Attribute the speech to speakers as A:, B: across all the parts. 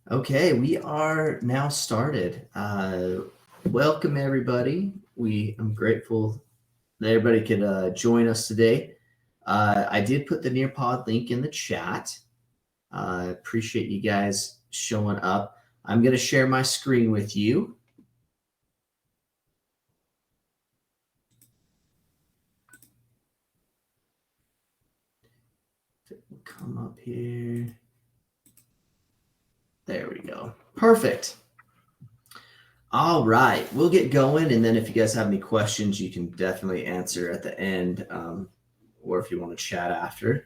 A: Okay, we are now started. Welcome everybody. I'm grateful that everybody could join us today. I did put the Nearpod link in the chat. Appreciate you guys showing up. I'm going to share my screen with you. Come up here. There we go. Perfect. All right, we'll get going, and then if you guys have any questions, you can definitely answer at the end, or if you want to chat after,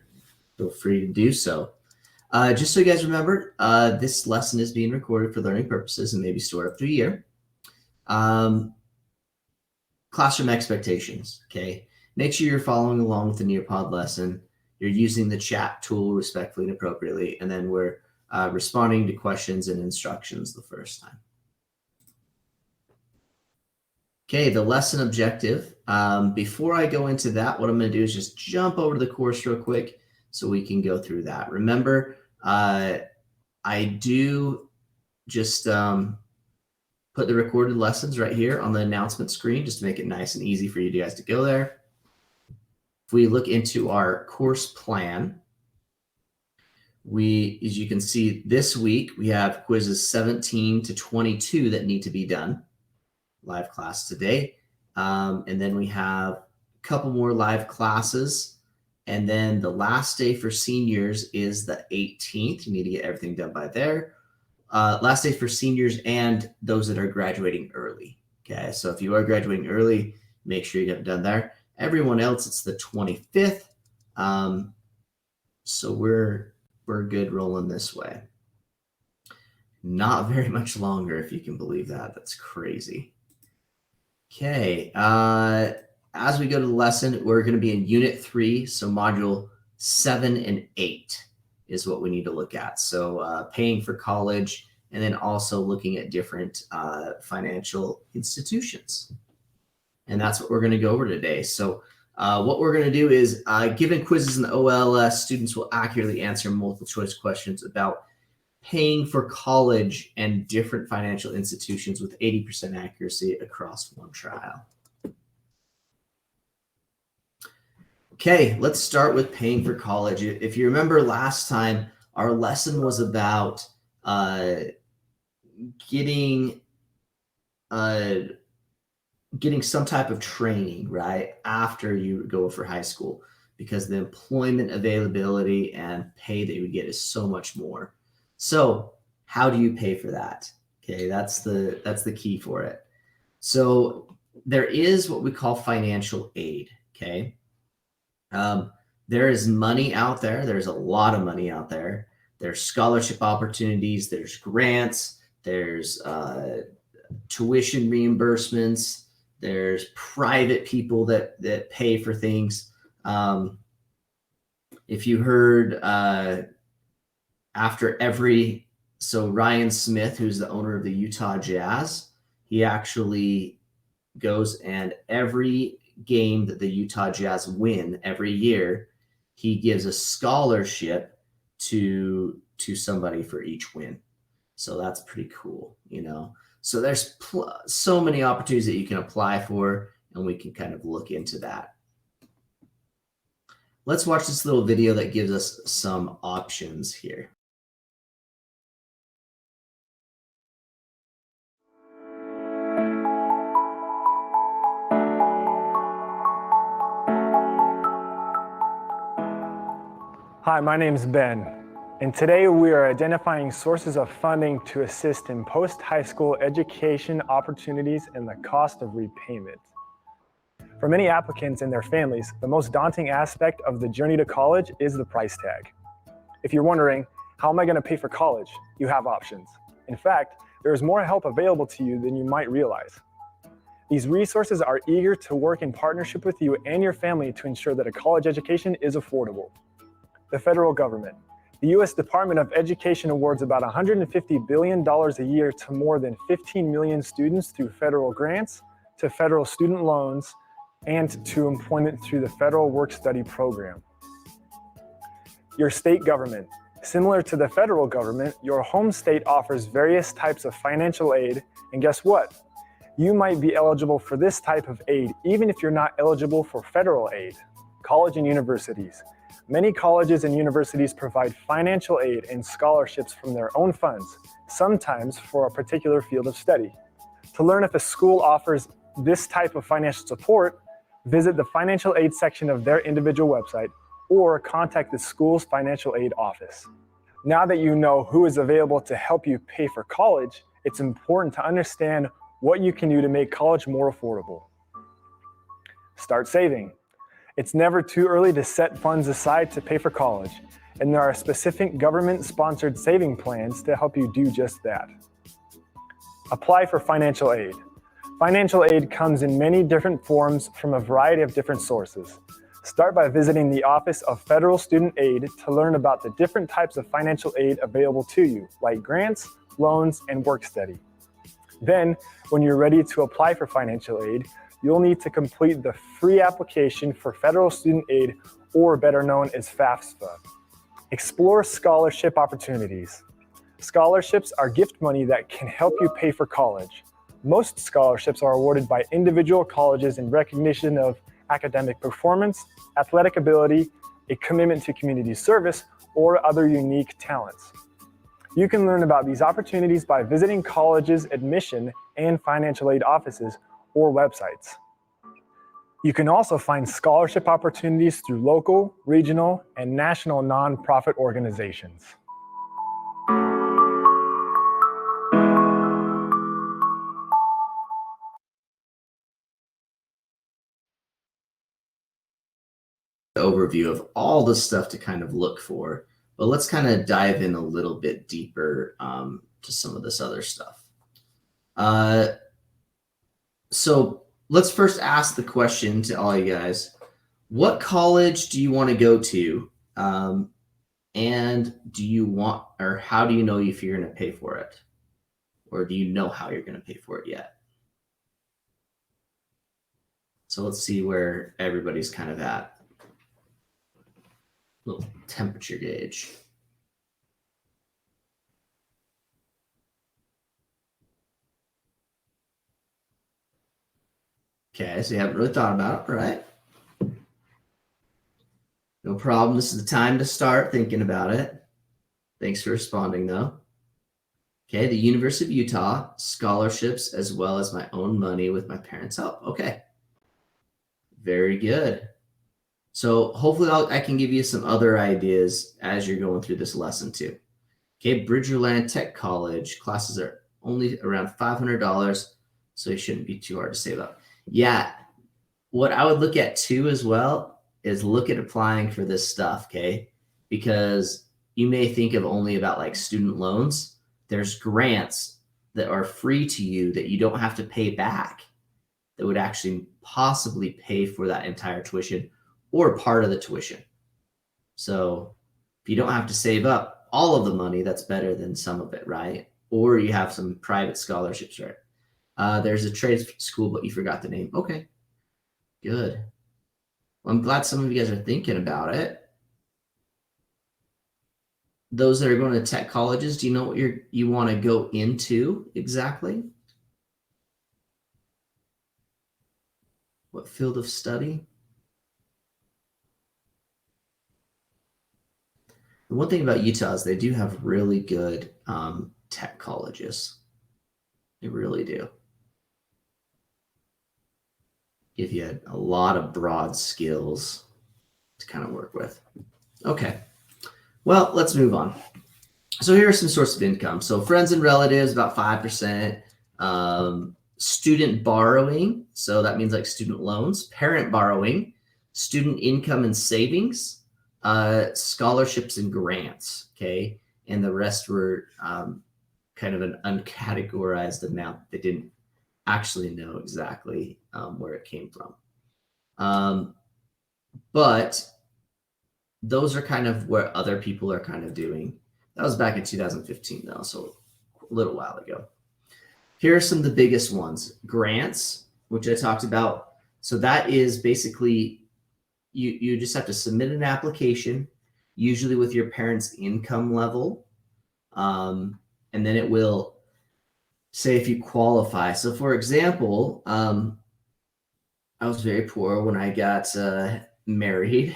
A: feel free to do so. Just so you guys remember, this lesson is being recorded for learning purposes and may be stored up to a year. Classroom expectations, okay? Make sure you're following along with the Nearpod lesson. You're using the chat tool respectfully and appropriately, and then we're responding to questions and instructions the first time. Okay, the lesson objective. Before I go into that, what I'm going to do is just jump over to the course real quick so we can go through that. Remember, I do just put the recorded lessons right here on the announcement screen just to make it nice and easy for you guys to go there. If we look into our course plan, as you can see, this week we have quizzes 17 to 22 that need to be done. Live class today. And then we have a couple more live classes. And then the last day for seniors is the 18th. You need to get everything done by there. Last day for seniors and those that are graduating early. Okay, so if you are graduating early, make sure you get it done there. Everyone else, it's the 25th. So we're good rolling this way. Not very much longer, if you can believe that. That's crazy. Okay, as we go to the lesson, we're going to be in Unit 3, so Module 7 and 8 is what we need to look at. So paying for college, and then also looking at different financial institutions. And that's what we're going to go over today. So what we're going to do is, given quizzes in the OLS, students will accurately answer multiple choice questions about paying for college and different financial institutions with 80% accuracy across one trial. Okay, let's start with paying for college. If you remember last time, our lesson was about getting some type of training, right, after you go for high school, because the employment availability and pay that you would get is so much more. So how do you pay for that? Okay, that's the key for it. So there is what we call financial aid, okay? There is money out there. There's a lot of money out there. There's scholarship opportunities. There's grants. There's tuition reimbursements. There's private people that pay for things. If you heard so Ryan Smith, who's the owner of the Utah Jazz, he actually goes, and every game that the Utah Jazz win every year, he gives a scholarship to somebody for each win. So that's pretty cool, you know. So there's so many opportunities that you can apply for, and we can kind of look into that. Let's watch this little video that gives us some options here.
B: Hi, my name is Ben, and today we are identifying sources of funding to assist in post-high school education opportunities and the cost of repayment. For many applicants and their families, the most daunting aspect of the journey to college is the price tag. If you're wondering, how am I going to pay for college? You have options. In fact, there is more help available to you than you might realize. These resources are eager to work in partnership with you and your family to ensure that a college education is affordable. The federal government. The U.S. Department of Education awards about $150 billion a year to more than 15 million students through federal grants, to federal student loans, and to employment through the Federal Work-Study Program. Your state government. Similar to the federal government, your home state offers various types of financial aid, and guess what? You might be eligible for this type of aid even if you're not eligible for federal aid. College and universities. Many colleges and universities provide financial aid and scholarships from their own funds, sometimes for a particular field of study. To learn if a school offers this type of financial support, visit the financial aid section of their individual website or contact the school's financial aid office. Now that you know who is available to help you pay for college, it's important to understand what you can do to make college more affordable. Start saving. It's never too early to set funds aside to pay for college, and there are specific government-sponsored saving plans to help you do just that. Apply for financial aid. Financial aid comes in many different forms from a variety of different sources. Start by visiting the Office of Federal Student Aid to learn about the different types of financial aid available to you, like grants, loans, and work study. Then, when you're ready to apply for financial aid, you'll need to complete the free application for federal student aid, or better known as FAFSA. Explore scholarship opportunities. Scholarships are gift money that can help you pay for college. Most scholarships are awarded by individual colleges in recognition of academic performance, athletic ability, a commitment to community service, or other unique talents. You can learn about these opportunities by visiting colleges' admission and financial aid offices or websites. You can also find scholarship opportunities through local, regional, and national nonprofit organizations.
A: Overview of all the stuff to kind of look for, but let's kind of dive in a little bit deeper to some of this other stuff. So let's first ask the question to all you guys: what college do you want to go to, and do you want, or how do you know if you're going to pay for it, or do you know how you're going to pay for it yet? So let's see where everybody's kind of at. Little temperature gauge. Okay, so you haven't really thought about it, right? No problem. This is the time to start thinking about it. Thanks for responding, though. Okay, the University of Utah, scholarships, as well as my own money with my parents' help. Okay, very good. So hopefully I can give you some other ideas as you're going through this lesson too. Okay, Bridgerland Tech College classes are only around $500, so it shouldn't be too hard to save up. Yeah, what I would look at too as well is look at applying for this stuff, okay? Because you may think of only about like student loans. There's grants that are free to you that you don't have to pay back, that would actually possibly pay for that entire tuition or part of the tuition. So if you don't have to save up all of the money, that's better than some of it, right? Or you have some private scholarships, right? There's a trade school, but you forgot the name. Okay, good. Well, I'm glad some of you guys are thinking about it. Those that are going to tech colleges, do you know what you want to go into exactly? What field of study? The one thing about Utah is they do have really good tech colleges. They really do. Give you a lot of broad skills to kind of work with. Okay, well, let's move on. So here are some sources of income. So friends and relatives, about 5%. Student borrowing, so that means like student loans. Parent borrowing, student income and savings, scholarships and grants, okay? And the rest were kind of an uncategorized amount. They didn't actually know exactly where it came from. But those are kind of where other people are kind of doing. That was back in 2015 though, so a little while ago. Here are some of the biggest ones. Grants, which I talked about. So that is basically, you just have to submit an application. usually with your parents' income level. And then it will say if you qualify. So for example, I was very poor when I got married,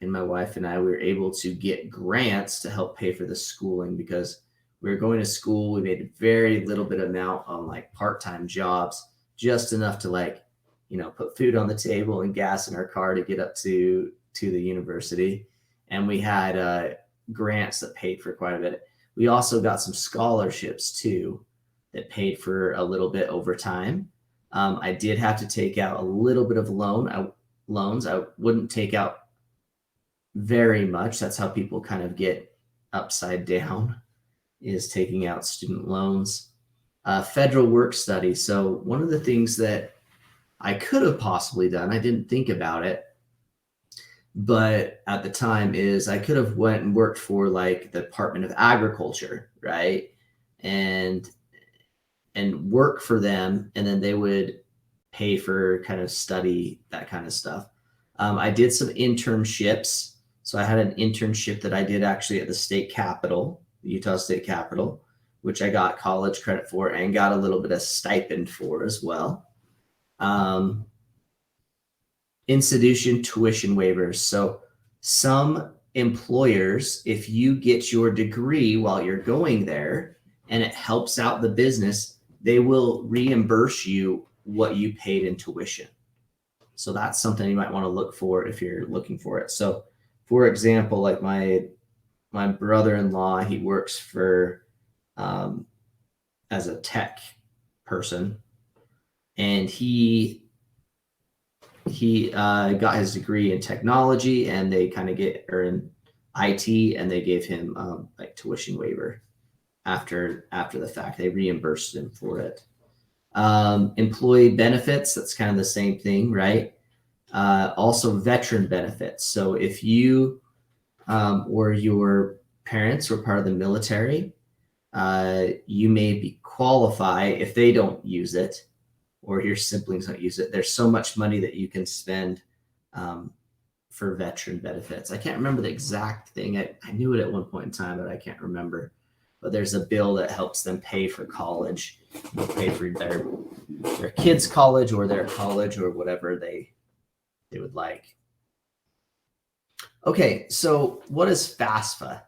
A: and my wife and I, we were able to get grants to help pay for the schooling because we were going to school. We made a very little bit amount on like part-time jobs, just enough to like, put food on the table and gas in our car to get up to the university. And we had grants that paid for quite a bit. We also got some scholarships too that paid for a little bit over time. I did have to take out a little bit of loans. I wouldn't take out very much. That's how people kind of get upside down, is taking out student loans. Federal work study. So one of the things that I could have possibly done, I didn't think about it, but at the time, is I could have went and worked for like the Department of Agriculture, right? And work for them, and then they would pay for kind of study, that kind of stuff. I did some internships. So I had an internship that I did actually at the state capitol, the Utah State Capitol, which I got college credit for and got a little bit of stipend for as well. Institution tuition waivers. So some employers, if you get your degree while you're going there and it helps out the business, they will reimburse you what you paid in tuition. So that's something you might want to look for if you're looking for it. So for example, like my brother-in-law, he works for as a tech person, and he got his degree in technology, and they kind of in IT, and they gave him like tuition waiver after the fact. They reimbursed him for it. Employee benefits, that's kind of the same thing, right? Also veteran benefits. So if you or your parents were part of the military, you may qualify if they don't use it or your siblings don't use it. There's so much money that you can spend for veteran benefits. I can't remember the exact thing. I knew it at one point in time, but I can't remember. But there's a bill that helps them pay for college, pay for their kids' college or their college or whatever they would like. Okay, so what is FAFSA?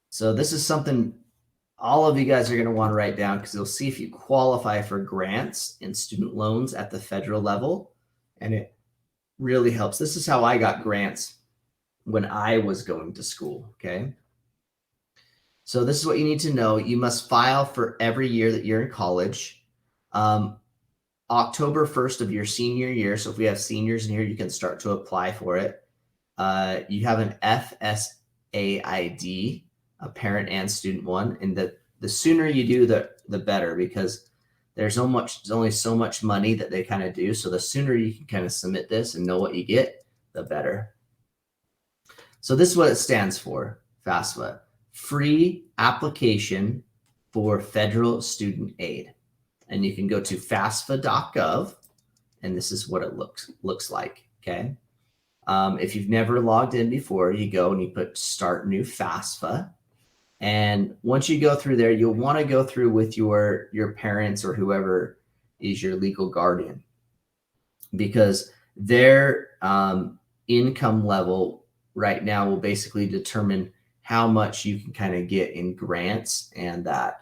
A: So this is something all of you guys are going to want to write down, because you'll see if you qualify for grants and student loans at the federal level, and it really helps. This is how I got grants when I was going to school, okay? So this is what you need to know. You must file for every year that you're in college. October 1st of your senior year. So if we have seniors in here, you can start to apply for it. You have an FSA ID, a parent and student one. And the sooner you do, the better, because there's only so much money that they kind of do. So the sooner you can kind of submit this and know what you get, the better. So this is what it stands for, FAFSA. Free application for federal student aid. And you can go to FAFSA.gov, and this is what it looks like, okay? If you've never logged in before, you go and you put start new FAFSA. And once you go through there, you'll want to go through with your parents or whoever is your legal guardian, because their income level right now will basically determine how much you can kind of get in grants and that.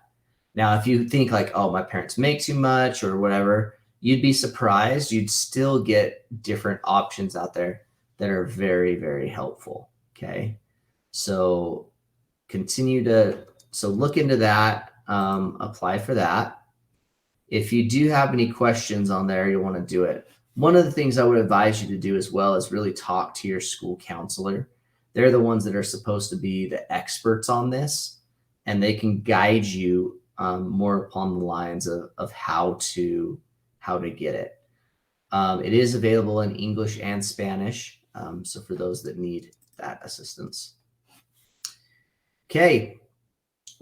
A: Now, if you think like, oh, my parents make too much or whatever, you'd be surprised. You'd still get different options out there that are very, very helpful, okay? So look into that, apply for that. If you do have any questions on there, you'll want to do it. One of the things I would advise you to do as well is really talk to your school counselor. They're the ones that are supposed to be the experts on this, and they can guide you more upon the lines of how to get it. It is available in English and Spanish, so for those that need that assistance. Okay,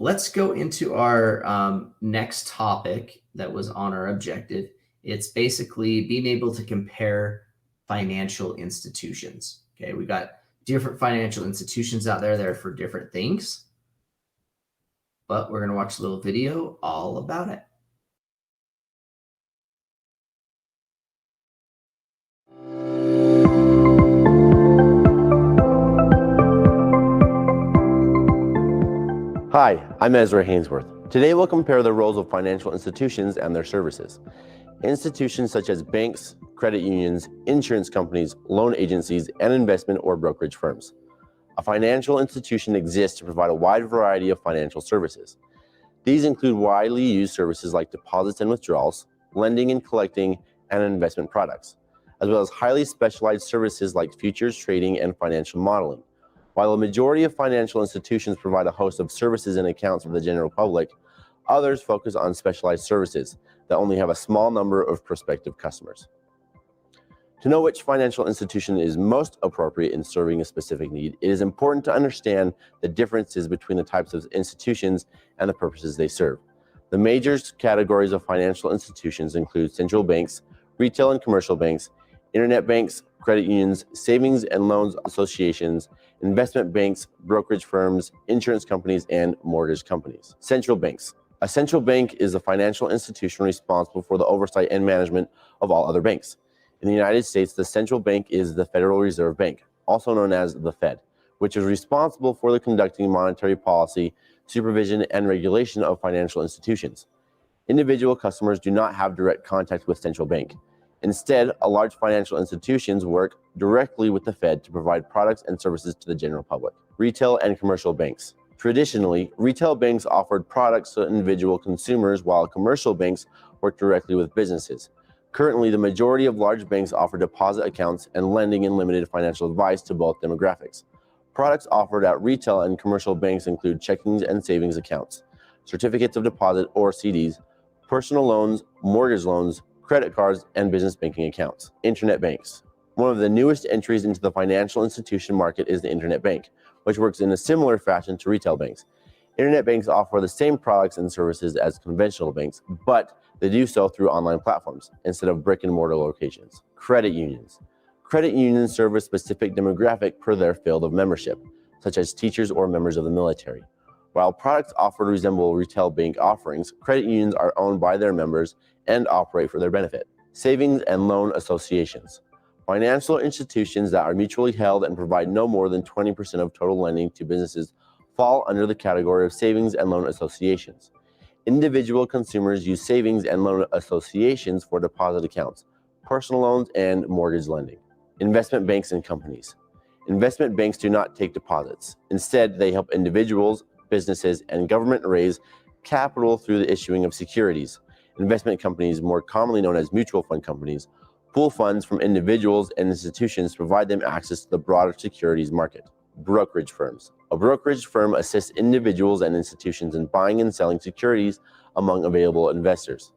A: let's go into our next topic that was on our objective. It's basically being able to compare financial institutions. Okay, we got different financial institutions out there that are for different things. But we're going to watch a little video all about it.
C: Hi, I'm Ezra Hainsworth. Today we'll compare the roles of financial institutions and their services. Institutions such as banks, credit unions, insurance companies, loan agencies, and investment or brokerage firms. A financial institution exists to provide a wide variety of financial services. These include widely used services like deposits and withdrawals, lending and collecting, and investment products, as well as highly specialized services like futures trading and financial modeling. While a majority of financial institutions provide a host of services and accounts for the general public, others focus on specialized services that only have a small number of prospective customers. To know which financial institution is most appropriate in serving a specific need, it is important to understand the differences between the types of institutions and the purposes they serve. The major categories of financial institutions include central banks, retail and commercial banks, internet banks, credit unions, savings and loans associations, investment banks, brokerage firms, insurance companies, and mortgage companies. Central banks. A central bank is a financial institution responsible for the oversight and management of all other banks. In the United States, the central bank is the Federal Reserve Bank, also known as the Fed, which is responsible for the conducting monetary policy, supervision, and regulation of financial institutions. Individual customers do not have direct contact with central bank. Instead, large financial institutions work directly with the Fed to provide products and services to the general public. Retail and commercial banks. Traditionally, retail banks offered products to individual consumers, while commercial banks work directly with businesses. Currently, the majority of large banks offer deposit accounts and lending and limited financial advice to both demographics. Products offered at retail and commercial banks include checking and savings accounts, certificates of deposit or CDs, personal loans, mortgage loans, credit cards, and business banking accounts. Internet banks. One of the newest entries into the financial institution market is the internet bank, which works in a similar fashion to retail banks. Internet banks offer the same products and services as conventional banks, but they do so through online platforms instead of brick and mortar locations. Credit unions. Credit unions serve a specific demographic per their field of membership, such as teachers or members of the military. While products offered resemble retail bank offerings, credit unions are owned by their members and operate for their benefit. Savings and loan associations. Financial institutions that are mutually held and provide no more than 20% of total lending to businesses fall under the category of savings and loan associations. Individual consumers use savings and loan associations for deposit accounts, personal loans, and mortgage lending. Investment banks and companies. Investment banks do not take deposits. Instead, they help individuals, businesses, and government raise capital through the issuing of securities. Investment companies, more commonly known as mutual fund companies, pool funds from individuals and institutions to provide them access to the broader securities market. Brokerage firms. A brokerage firm assists individuals and institutions in buying and selling securities among available investors.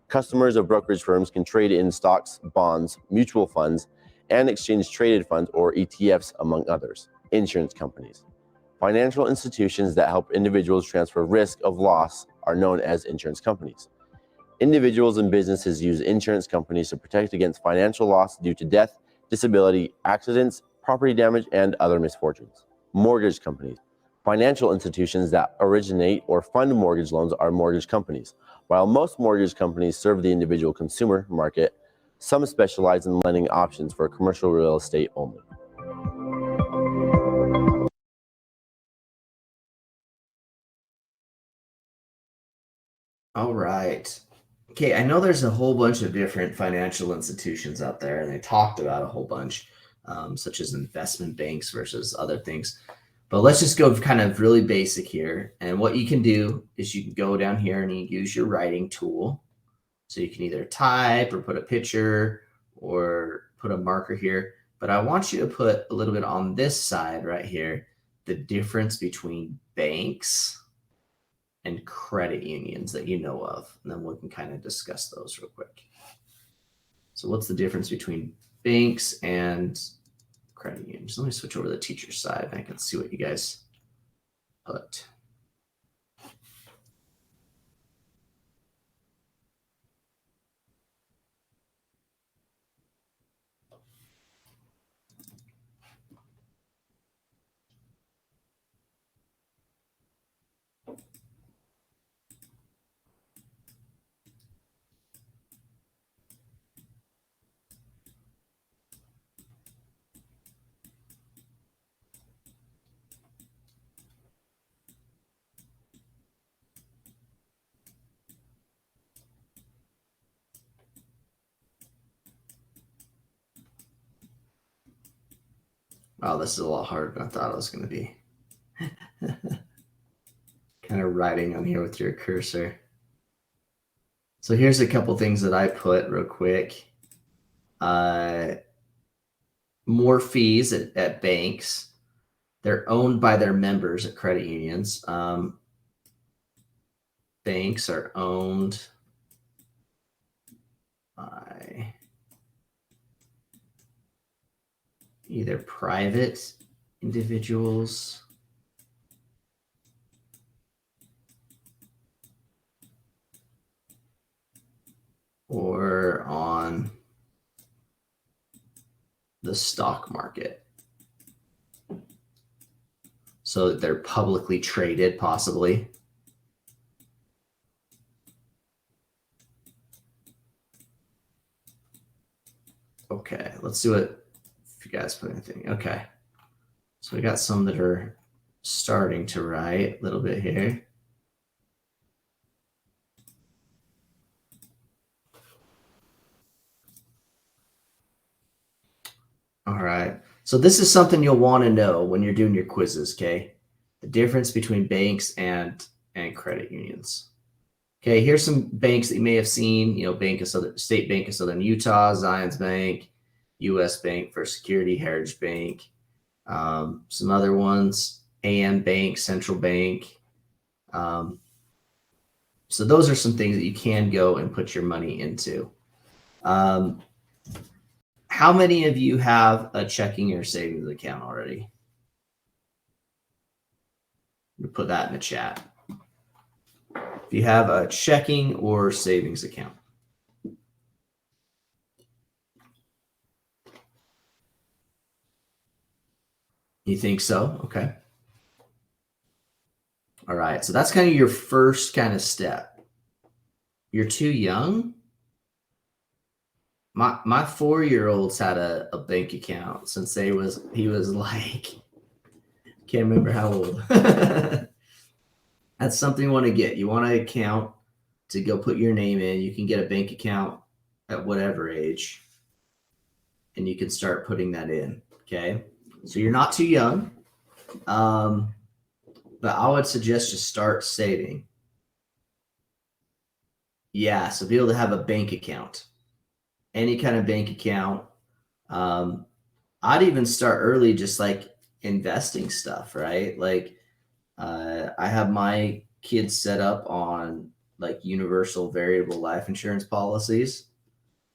C: Customers of brokerage firms can trade in stocks, bonds, mutual funds, and exchange traded funds or ETFs, among others. Insurance companies. Financial institutions that help individuals transfer risk of loss are known as insurance companies. Individuals and businesses use insurance companies to protect against financial loss due to death, disability, accidents, property damage, and other misfortunes. Mortgage companies. Financial institutions that originate or fund mortgage loans are mortgage companies. While most mortgage companies serve the individual consumer market, some specialize in lending options for commercial real estate only.
A: All right. Okay, I know there's a whole bunch of different financial institutions out there, and they talked about a whole bunch, such as investment banks versus other things. But let's just go kind of really basic here. And what you can do is you can go down here and you use your writing tool. So you can either type or put a picture or put a marker here. But I want you to put a little bit on this side right here, the difference between banks and credit unions that you know of. And then we can kind of discuss those real quick. So what's the difference between banks and credit unions? Let me switch over to the teacher side and I can see what you guys put. Wow, this is a lot harder than I thought it was going to be. Kind of writing on here with your cursor. So here's a couple things that I put real quick. More fees at banks. They're owned by their members at credit unions. Banks are owned by either private individuals or on the stock market. So that they're publicly traded, possibly. Okay, let's do it. If you guys put anything, okay. So we got some that are starting to write a little bit here. All right. So this is something you'll want to know when you're doing your quizzes, okay? The difference between banks and credit unions. Okay, here's some banks that you may have seen. You know, State Bank of Southern Utah, Zions Bank, U.S. Bank, First Security, Heritage Bank. Some other ones, AM Bank, Central Bank. So those are some things that you can go and put your money into. How many of you have a checking or savings account already? Put that in the chat. If you have a checking or savings account. You think so? Okay. All right. So that's kind of your first kind of step. You're too young. My 4-year-old's had a bank account since he was like, can't remember how old. That's something you want to get. You want an account to go put your name in. You can get a bank account at whatever age, and you can start putting that in. Okay. So you're not too young. But I would suggest just start saving. Yeah. So be able to have a bank account, any kind of bank account. I'd even start early, just like investing stuff, right? Like, I have my kids set up on like universal variable life insurance policies,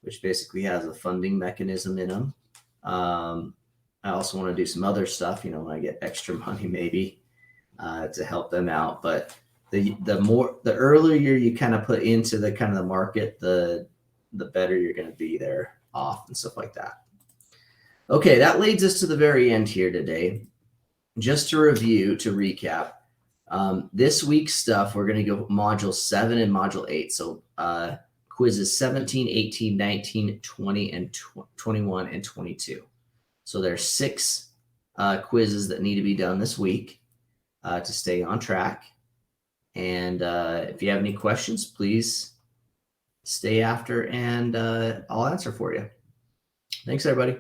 A: which basically has a funding mechanism in them. I also want to do some other stuff, you know, when I get extra money, maybe to help them out. But the earlier you kind of put into the kind of the market, the better you're going to be there off and stuff like that. Okay, that leads us to the very end here today. Just to review, to recap, this week's stuff, we're going to go module 7 and module 8. So quizzes 17, 18, 19, 20, and 21, and 22. So there's 6 quizzes that need to be done this week to stay on track. And if you have any questions, please stay after and I'll answer for you. Thanks, everybody.